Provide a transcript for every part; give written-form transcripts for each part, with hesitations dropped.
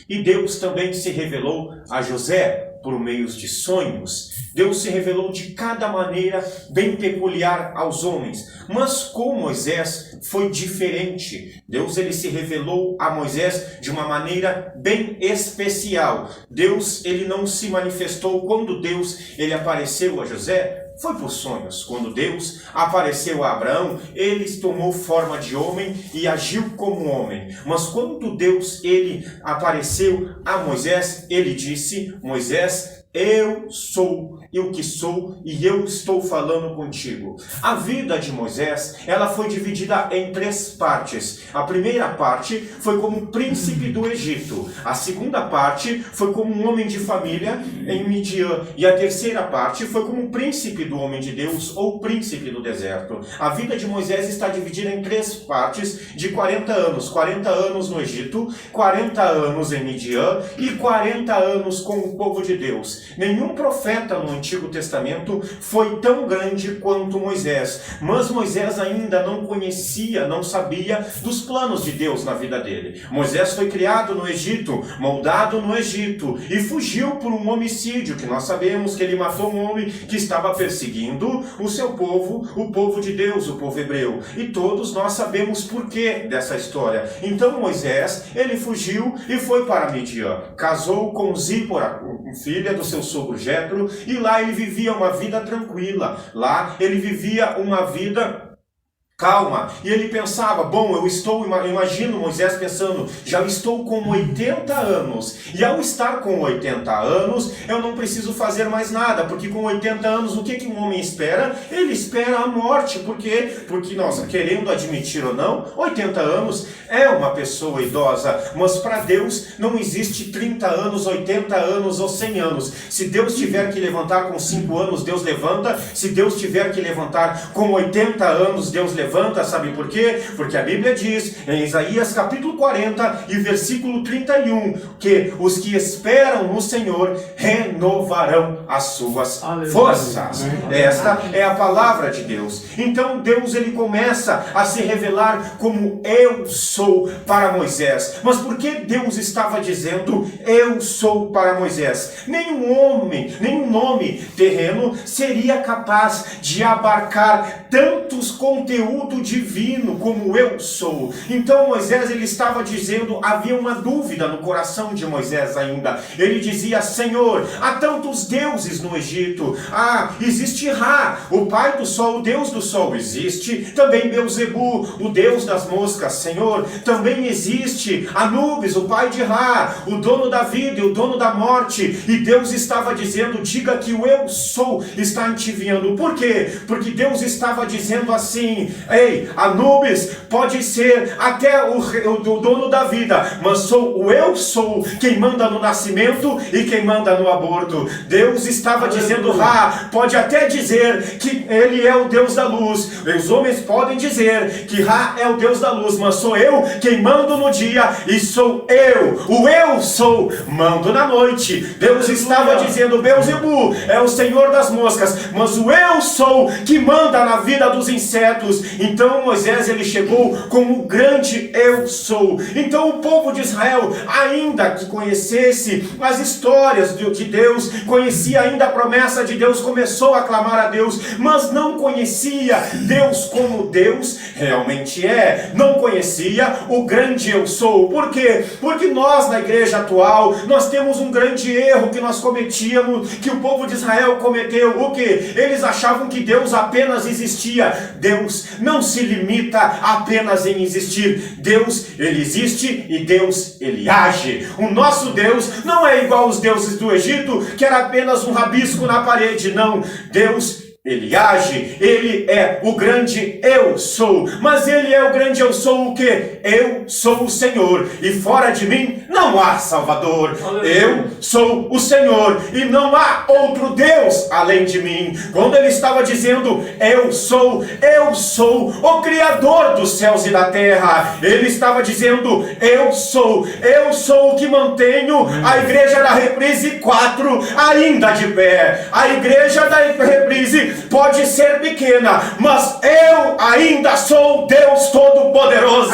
E Deus também se revelou a José por meio de sonhos. Deus se revelou de cada maneira bem peculiar aos homens. Mas com Moisés foi diferente. Deus ele se revelou a Moisés de uma maneira bem especial. Deus ele não se manifestou quando Deus ele apareceu a José. Foi por sonhos. Quando Deus apareceu a Abraão, ele tomou forma de homem e agiu como homem. Mas quando Deus ele apareceu a Moisés, ele disse: Moisés, eu sou o que sou e eu estou falando contigo. A vida de Moisés, ela foi dividida em 3 partes. A primeira parte foi como príncipe do Egito. A segunda parte foi como um homem de família em Midian. E a terceira parte foi como príncipe do homem de Deus ou príncipe do deserto. A vida de Moisés está dividida em 3 partes de 40 anos. 40 anos no Egito, 40 anos em Midian e 40 anos com o povo de Deus. Nenhum profeta no Antigo Testamento foi tão grande quanto Moisés. Mas Moisés ainda não conhecia, não sabia dos planos de Deus na vida dele. Moisés foi criado no Egito, moldado no Egito, e fugiu por um homicídio, que nós sabemos que ele matou um homem que estava perseguindo o seu povo, o povo de Deus, o povo hebreu. E todos nós sabemos por que dessa história. Então Moisés, ele fugiu e foi para Midian. Casou com Zípora, filha do seu sogro Jetro, e lá ele vivia uma vida tranquila. Lá ele vivia uma vida calma. E ele pensava, bom, eu imagino Moisés pensando, já estou com 80 anos. E ao estar com 80 anos, eu não preciso fazer mais nada. Porque com 80 anos, o que um homem espera? Ele espera a morte. Por quê? Porque, nossa, querendo admitir ou não, 80 anos é uma pessoa idosa. Mas para Deus não existe 30 anos, 80 anos ou 100 anos. Se Deus tiver que levantar com 5 anos, Deus levanta. Se Deus tiver que levantar com 80 anos, Deus levanta. Sabe por quê? Porque a Bíblia diz em Isaías capítulo 40 e versículo 31 que os que esperam no Senhor renovarão as suas forças. Esta é a palavra de Deus. Então Deus ele começa a se revelar como eu sou para Moisés. Mas por que Deus estava dizendo eu sou para Moisés? Nenhum homem, nenhum nome terreno seria capaz de abarcar tantos conteúdos divino como eu sou. Então Moisés ele estava dizendo, havia uma dúvida no coração de Moisés ainda. Ele dizia, Senhor, há tantos deuses no Egito. Existe Ra, o pai do sol, o deus do sol. Existe também Beuzebu, o deus das moscas. Senhor, também existe Anubis, o pai de Ra, o dono da vida e o dono da morte. E Deus estava dizendo, diga que o eu sou está te enviando. Por quê? Porque Deus estava dizendo assim, ei, Anubis pode ser até o dono da vida, mas sou o eu sou quem manda no nascimento e quem manda no aborto. Deus estava dizendo, Ra pode até dizer que ele é o Deus da luz. Os homens podem dizer que Ra é o Deus da luz, mas sou eu quem mando no dia e sou eu, o eu sou, mando na noite. Deus estava dizendo, Beuzebu é o senhor das moscas, mas o eu sou que manda na vida dos insetos. Então Moisés ele chegou como o grande eu sou. Então o povo de Israel, ainda que conhecesse as histórias de Deus, conhecia ainda a promessa de Deus, começou a clamar a Deus, mas não conhecia Deus como Deus realmente é. Não conhecia o grande eu sou. Por quê? Porque nós na igreja atual, nós temos um grande erro que nós cometíamos, que o povo de Israel cometeu. O quê? Eles achavam que Deus apenas existia. Deus não se limita apenas em existir. Deus, ele existe e Deus, ele age. O nosso Deus não é igual aos deuses do Egito, que era apenas um rabisco na parede. Não, Deus, ele age, ele é o grande eu sou. Mas ele é o grande eu sou o quê? Eu sou o Senhor e fora de mim não há Salvador. Eu sou o Senhor e não há outro Deus além de mim. Quando ele estava dizendo eu sou o Criador dos céus e da terra, ele estava dizendo eu sou o que mantenho a igreja da Reprise 4 ainda de pé. A igreja da Reprise pode ser pequena, mas eu ainda sou Deus Todo-Poderoso.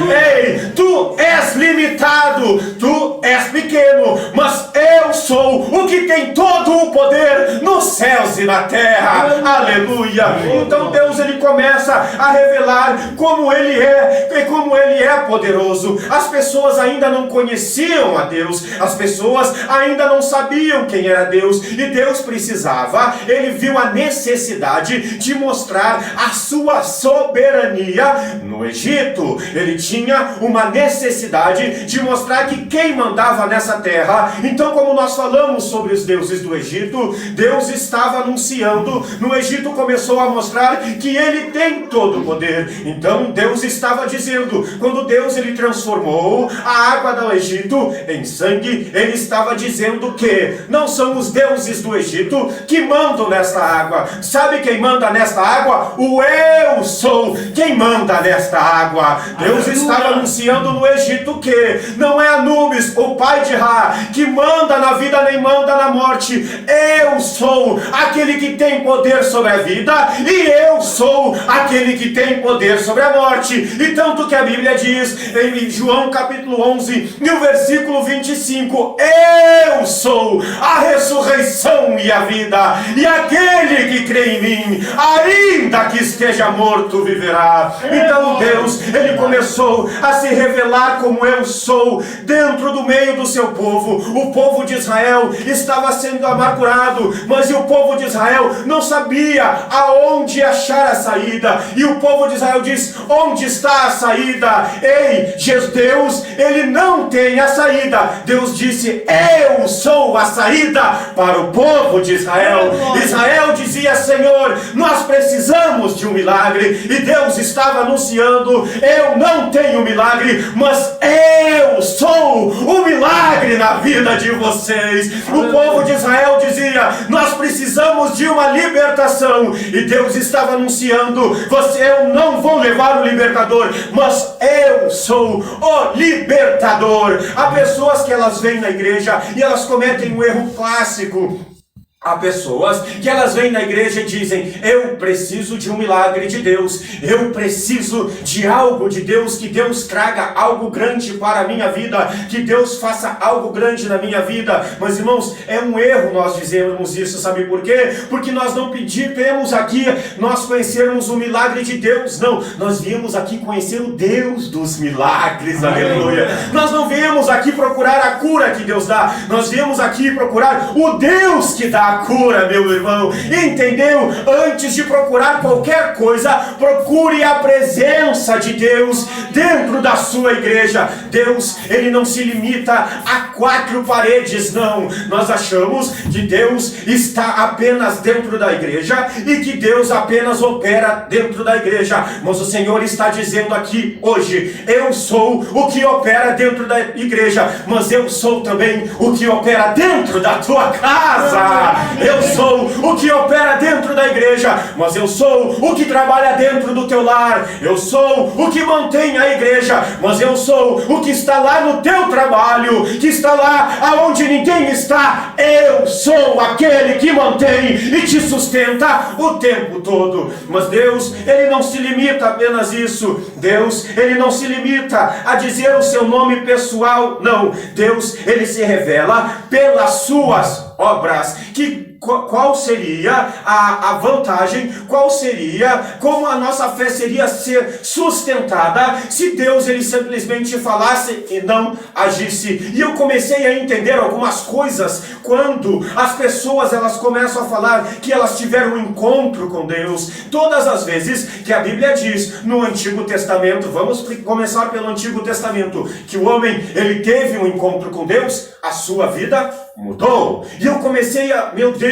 Ei, tu és limitado, tu és pequeno, mas eu sou o que tem todo o poder nos céus e na terra. Aleluia. Então Deus, ele começa a revelar como ele é e como ele é poderoso. As pessoas ainda não conheciam a Deus, as pessoas ainda não sabiam quem era Deus, e Deus precisava, ele viu a necessidade de mostrar a sua soberania no Egito. Ele tinha uma necessidade de mostrar que quem mandava nessa terra. Então, como nós falamos sobre os deuses do Egito, Deus estava anunciando, no Egito começou a mostrar que ele tem todo o poder. Então Deus estava dizendo, quando Deus ele transformou a água do Egito em sangue, ele estava dizendo que não são os deuses do Egito que mandam nesta água. Sabe quem manda nesta água? O eu sou quem manda nesta água. Deus estava anunciando no Egito que não é Anubis, o pai de Ra, que manda na vida nem manda na morte. Eu sou aquele que tem poder sobre a vida, e eu sou aquele que tem poder sobre a morte. E tanto que a Bíblia diz em João capítulo 11, no versículo 25, eu sou a ressurreição e a vida, e aquele que crê em mim, ainda que esteja morto, viverá. Então Deus, ele começou a se revelar como eu sou dentro do meio do seu povo. O povo de Israel estava sendo amargurado, mas o povo de Israel não sabia aonde achar a saída. E o povo de Israel diz, onde está a saída? Ei, Deus, ele não tem a saída. Deus disse, eu sou a saída para o povo de Israel. Israel dizia, Senhor, nós precisamos de um milagre. E Deus estava anunciando, eu não tenho milagre, mas eu sou o milagre na vida de vocês. O povo de Israel dizia, nós precisamos de uma libertação. E Deus estava anunciando, eu não vou levar o libertador, mas eu sou o libertador. Há pessoas que elas vêm na igreja e elas cometem um erro clássico. Há pessoas que elas vêm na igreja e dizem, eu preciso de um milagre de Deus, eu preciso de algo de Deus, que Deus traga algo grande para a minha vida, que Deus faça algo grande na minha vida. Mas irmãos, é um erro nós dizermos isso, sabe por quê? Porque nós não pedimos aqui, nós conhecermos o milagre de Deus, não, nós viemos aqui conhecer o Deus dos milagres, aleluia. Nós não viemos aqui procurar a cura que Deus dá, nós viemos aqui procurar o Deus que dá a cura, meu irmão, entendeu? Antes de procurar qualquer coisa, procure a presença de Deus dentro da sua igreja. Deus, ele não se limita a 4 paredes, não. Nós achamos que Deus está apenas dentro da igreja e que Deus apenas opera dentro da igreja, mas o Senhor está dizendo aqui hoje, eu sou o que opera dentro da igreja, mas eu sou também o que opera dentro da tua casa. Eu sou o que opera dentro da igreja, mas eu sou o que trabalha dentro do teu lar. Eu sou o que mantém a igreja, mas eu sou o que está lá no teu trabalho, que está lá aonde ninguém está. Eu sou aquele que mantém e te sustenta o tempo todo. Mas Deus, ele não se limita a apenas isso. Deus, ele não se limita a dizer o seu nome pessoal, não. Deus, ele se revela pelas suas obras. Qual seria a vantagem, qual seria, como a nossa fé seria ser sustentada se Deus ele simplesmente falasse e não agisse? E eu comecei a entender algumas coisas quando as pessoas elas começam a falar que elas tiveram um encontro com Deus. Todas as vezes que a Bíblia diz no Antigo Testamento, vamos começar pelo Antigo Testamento, que o homem ele teve um encontro com Deus, a sua vida mudou. E eu comecei a, meu Deus,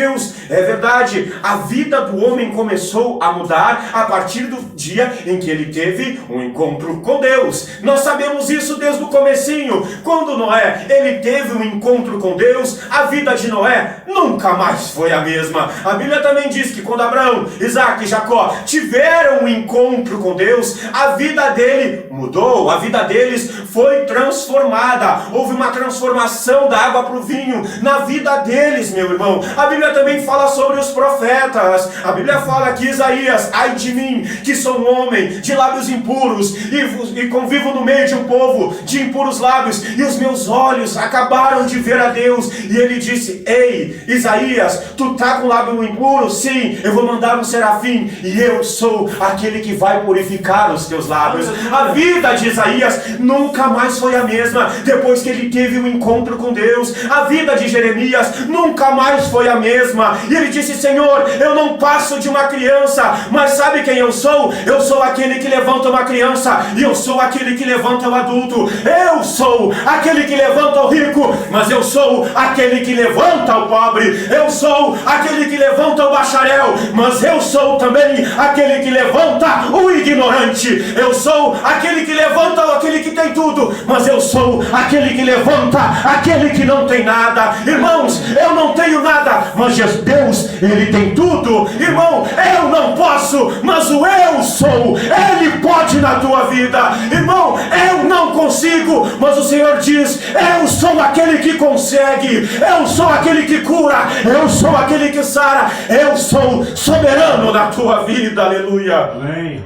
é verdade, a vida do homem começou a mudar a partir do dia em que ele teve um encontro com Deus. Nós sabemos isso desde o comecinho. Quando Noé, ele teve um encontro com Deus, a vida de Noé nunca mais foi a mesma. A Bíblia também diz que quando Abraão, Isaac e Jacó tiveram um encontro com Deus, a vida dele mudou, a vida deles foi transformada. Houve uma transformação da água para o vinho na vida deles, meu irmão. A Bíblia também fala sobre os profetas. A Bíblia fala que Isaías: ai de mim, que sou um homem de lábios impuros e convivo no meio de um povo de impuros lábios, e os meus olhos acabaram de ver a Deus. E ele disse: ei, Isaías, tu tá com lábio impuro? Sim, eu vou mandar um serafim, e eu sou aquele que vai purificar os teus lábios. A vida de Isaías nunca mais foi a mesma depois que ele teve um encontro com Deus. A vida de Jeremias nunca mais foi a mesma. E ele disse: Senhor, eu não passo de uma criança, mas sabe quem eu sou? Eu sou aquele que levanta uma criança, e eu sou aquele que levanta o adulto. Eu sou aquele que levanta o rico, mas eu sou aquele que levanta o pobre. Eu sou aquele que levanta o bacharel, mas eu sou também aquele que levanta o ignorante. Eu sou aquele que levanta aquele que tem tudo, mas eu sou aquele que levanta aquele que não tem nada. Irmãos, eu não tenho nada, mas Deus, Ele tem tudo. Irmão, eu não posso, mas o eu sou, Ele pode na tua vida. Irmão, eu não consigo, mas o Senhor diz: eu sou aquele que consegue, eu sou aquele que cura, eu sou aquele que sara, eu sou soberano na tua vida. Aleluia. Amém.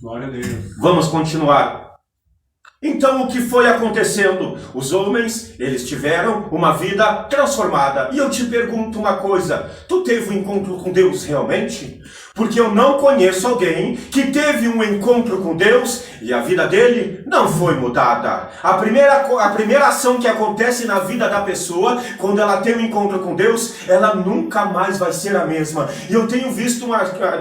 Glória a Deus. Vamos continuar. Então o que foi acontecendo? Os homens, eles tiveram uma vida transformada. E eu te pergunto uma coisa: tu teve um encontro com Deus realmente? Porque eu não conheço alguém que teve um encontro com Deus e a vida dele não foi mudada. A primeira ação que acontece na vida da pessoa, quando ela tem um encontro com Deus, ela nunca mais vai ser a mesma. E eu tenho visto,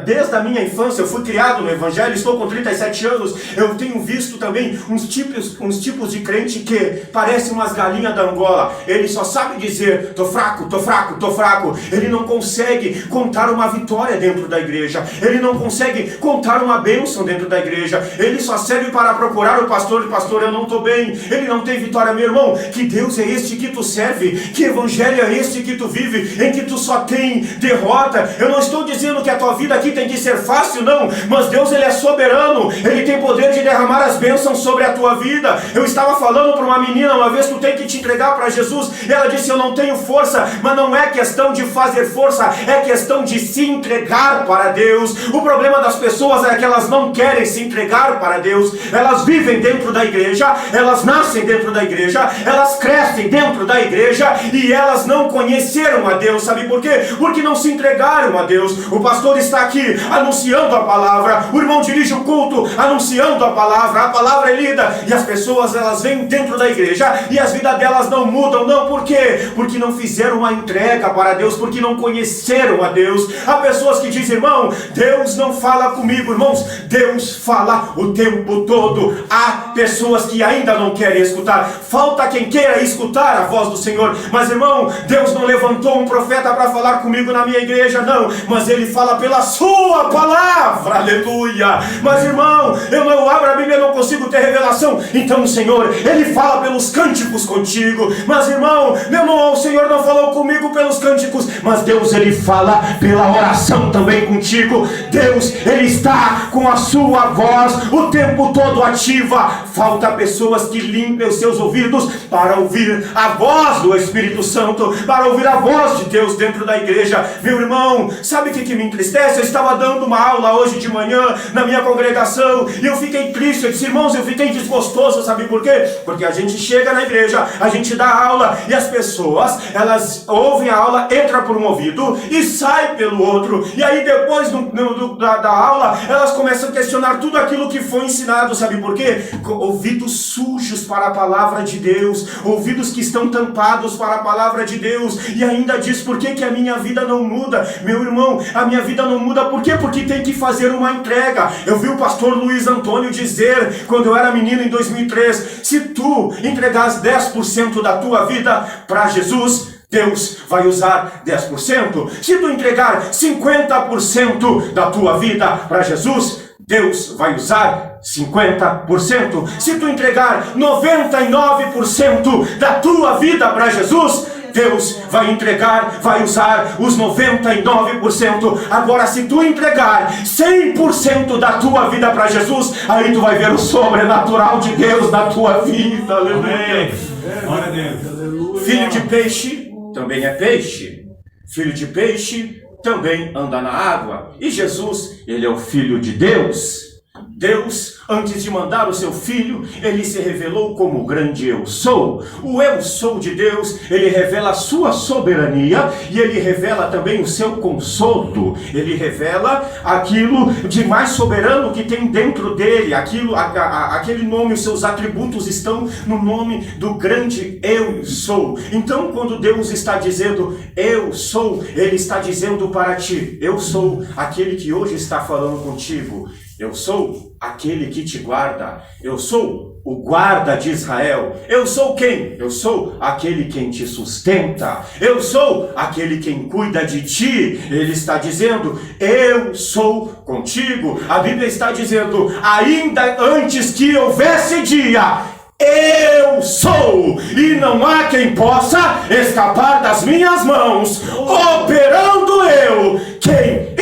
desde a minha infância, eu fui criado no Evangelho, estou com 37 anos, eu tenho visto também uns tipos de crente que parecem umas galinhas da Angola. Ele só sabe dizer: tô fraco, tô fraco, tô fraco. Ele não consegue contar uma vitória dentro da igreja. Ele não consegue contar uma bênção dentro da igreja. Ele só serve para procurar o pastor: pastor, eu não estou bem. Ele não tem vitória. Meu irmão, que Deus é este que tu serve? Que evangelho é este que tu vive, em que tu só tem derrota? Eu não estou dizendo que a tua vida aqui tem que ser fácil, não. Mas Deus, Ele é soberano. Ele tem poder de derramar as bênçãos sobre a tua vida. Eu estava falando para uma menina uma vez: tu tem que te entregar para Jesus. E ela disse: eu não tenho força. Mas não é questão de fazer força, é questão de se entregar para Deus. O problema das pessoas é que elas não querem se entregar para Deus. Elas vivem dentro da igreja, elas nascem dentro da igreja, elas crescem dentro da igreja, e elas não conheceram a Deus. Sabe por quê? Porque não se entregaram a Deus. O pastor está aqui anunciando a palavra, o irmão dirige o culto anunciando a palavra é lida, e as pessoas, elas vêm dentro da igreja e as vidas delas não mudam. Não, por quê? Porque não fizeram uma entrega para Deus, porque não conheceram a Deus. Há pessoas que dizem: irmão, Deus não fala comigo. Irmãos, Deus fala o tempo todo. Há pessoas que ainda não querem escutar. Falta quem queira escutar a voz do Senhor. Mas, irmão, Deus não levantou um profeta para falar comigo na minha igreja, não. Mas Ele fala pela sua palavra. Aleluia. Mas, irmão, eu abro a Bíblia e não consigo ter revelação. Então o Senhor, Ele fala pelos cânticos contigo. Mas, irmão, o Senhor não falou comigo pelos cânticos, mas Deus, Ele fala pela oração também contigo. Deus, Ele está com a sua voz o tempo todo ativa. Falta pessoas que limpem os seus ouvidos para ouvir a voz do Espírito Santo, para ouvir a voz de Deus dentro da igreja. Meu irmão, sabe o que me entristece? Eu estava dando uma aula hoje de manhã na minha congregação e eu fiquei triste. Eu disse: irmãos, eu fiquei desgostoso. Sabe por quê? Porque a gente chega na igreja, a gente dá aula e as pessoas, elas ouvem a aula, entra por um ouvido e sai pelo outro. E aí depois da aula, elas começam a questionar tudo aquilo que foi ensinado. Sabe por quê? Ouvidos sujos para a palavra de Deus, ouvidos que estão tampados para a palavra de Deus. E ainda diz: por que a minha vida não muda? Meu irmão, a minha vida não muda. Por quê? Porque tem que fazer uma entrega. Eu vi o pastor Luiz Antônio dizer, quando eu era menino em 2003, se tu entregares 10% da tua vida para Jesus, Deus vai usar 10%. Se tu entregar 50% da tua vida para Jesus, Deus vai usar 50%. Se tu entregar 99% da tua vida para Jesus, Deus vai usar os 99%. Agora, se tu entregar 100% da tua vida para Jesus, aí tu vai ver o sobrenatural de Deus na tua vida. Aleluia. Glória a Deus. Filho de peixe também é peixe. Filho de peixe também anda na água. E Jesus, ele é o Filho de Deus. Deus, antes de mandar o seu Filho, ele se revelou como o grande eu sou. O eu sou de Deus, ele revela a sua soberania e ele revela também o seu consolo. Ele revela aquilo de mais soberano que tem dentro dele. Aquele nome, os seus atributos estão no nome do grande eu sou. Então, quando Deus está dizendo eu sou, ele está dizendo para ti: eu sou aquele que hoje está falando contigo. Eu sou aquele que te guarda. Eu sou o guarda de Israel. Eu sou quem? Eu sou aquele quem te sustenta. Eu sou aquele quem cuida de ti. Ele está dizendo: eu sou contigo. A Bíblia está dizendo: ainda antes que houvesse dia, eu sou, e não há quem possa escapar das minhas mãos. Operando eu, quem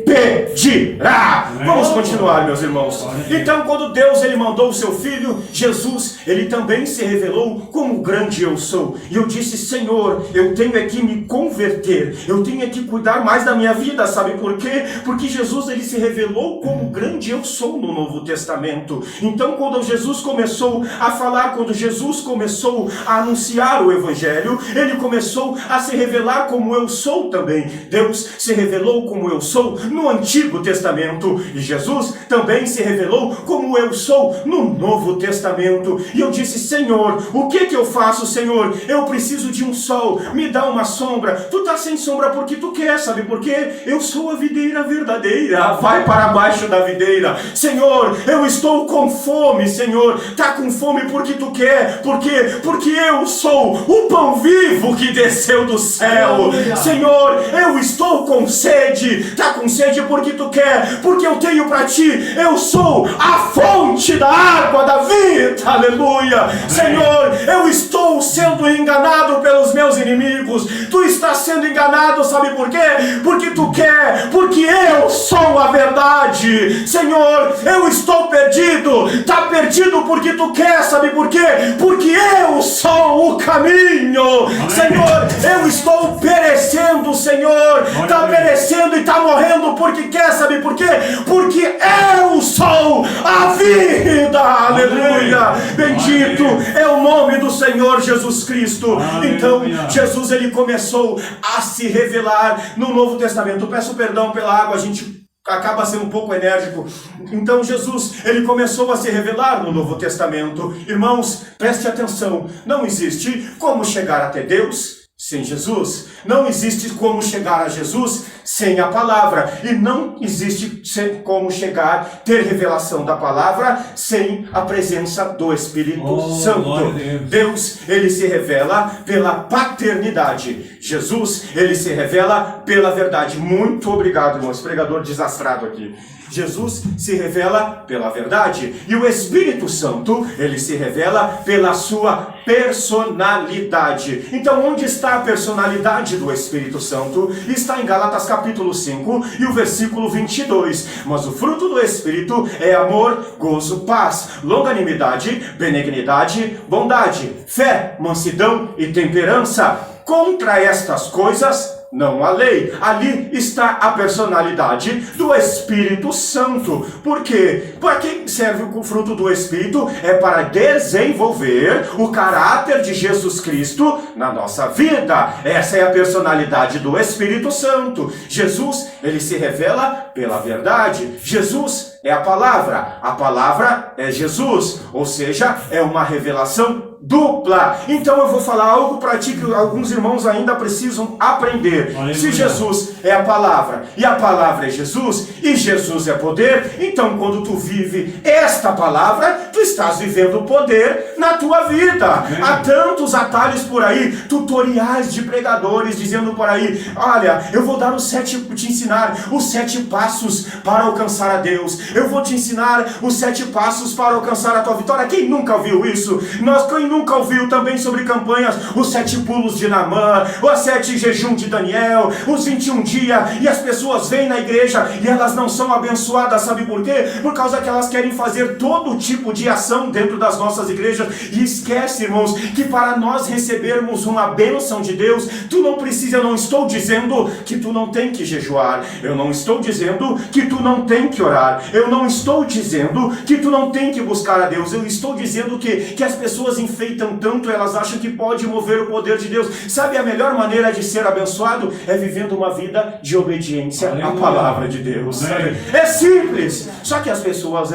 impedirá? Vamos continuar, meus irmãos. Então, quando Deus ele mandou o seu Filho, Jesus, ele também se revelou como o grande eu sou. E eu disse: Senhor, eu tenho é que me converter, eu tenho é que cuidar mais da minha vida. Sabe por quê? Porque Jesus ele se revelou como o grande eu sou no Novo Testamento. Então, quando Jesus começou a falar, quando Jesus começou a anunciar o Evangelho, ele começou a se revelar como eu sou também. Deus se revelou como eu sou no Antigo Testamento, e Jesus também se revelou como eu sou no Novo Testamento. E eu disse: Senhor, o que eu faço, Senhor? Eu preciso de um sol, me dá uma sombra. Tu está sem sombra porque tu quer, sabe por quê? Eu sou a videira verdadeira, vai para baixo da videira. Senhor, eu estou com fome, Senhor. Está com fome porque tu quer. Por quê? Porque eu sou o pão vivo que desceu do céu. Senhor, eu estou com sede. Está com sede porque tu quer, porque eu tenho para ti. Eu sou a fonte da água da vida. Aleluia. Senhor, eu estou sendo enganado pelos meus inimigos. Tu estás sendo enganado, sabe por quê? Porque tu quer, porque eu sou a verdade. Senhor, eu estou perdido. Está perdido porque tu quer, sabe por quê? Porque eu sou o caminho. Senhor, eu estou perecendo, Senhor. Está perecendo e está morrendo porque quer, sabe por quê? Porque eu sou a vida. Aleluia. Bendito é o nome do Senhor Jesus Cristo. Então, Jesus ele começou a se revelar no Novo Testamento. Peço perdão pela água, a gente acaba sendo um pouco enérgico. Então Jesus, ele começou a se revelar no Novo Testamento. Irmãos, preste atenção. Não existe como chegar até Deus sem Jesus. Não existe como chegar a Jesus sem a palavra. E não existe como chegar, ter revelação da palavra sem a presença do Espírito Santo. Deus, ele se revela pela paternidade. Jesus, ele se revela pela verdade. Muito obrigado, irmãos. Pregador desastrado aqui. Jesus se revela pela verdade. E o Espírito Santo, ele se revela pela sua personalidade. Então, onde está a personalidade do Espírito Santo? Está em Gálatas capítulo 5 e o versículo 22. Mas o fruto do Espírito é amor, gozo, paz, longanimidade, benignidade, bondade, fé, mansidão e temperança. Contra estas coisas não há lei. Ali está a personalidade do Espírito Santo. Por quê? Para que serve o fruto do Espírito? É para desenvolver o caráter de Jesus Cristo na nossa vida. Essa é a personalidade do Espírito Santo. Jesus, ele se revela pela verdade. Jesus é a palavra é Jesus, ou seja, é uma revelação dupla. Então eu vou falar algo para ti que alguns irmãos ainda precisam aprender. Aleluia. Se Jesus é a palavra e a palavra é Jesus e Jesus é poder, então quando tu vive esta palavra, tu estás vivendo o poder na tua vida. Há tantos atalhos por aí, tutoriais de pregadores dizendo por aí: olha, eu vou dar te ensinar os 7 passos para alcançar a Deus. Eu vou te ensinar os 7 passos para alcançar a tua vitória. Quem nunca ouviu isso? nunca ouviu também sobre campanhas, os 7 pulos de Naamã, os 7 jejum de Daniel, os 21 dias, e as pessoas vêm na igreja e elas não são abençoadas, sabe por quê? Por causa que elas querem fazer todo tipo de ação dentro das nossas igrejas, e esquece, irmãos, que para nós recebermos uma bênção de Deus, tu não precisa, eu não estou dizendo que tu não tem que jejuar, eu não estou dizendo que tu não tem que orar, eu não estou dizendo que tu não tem que buscar a Deus, eu estou dizendo que as pessoas enfeitam tanto, elas acham que pode mover o poder de Deus. Sabe, a melhor maneira de ser abençoado é vivendo uma vida de obediência à palavra de Deus. É simples, só que as pessoas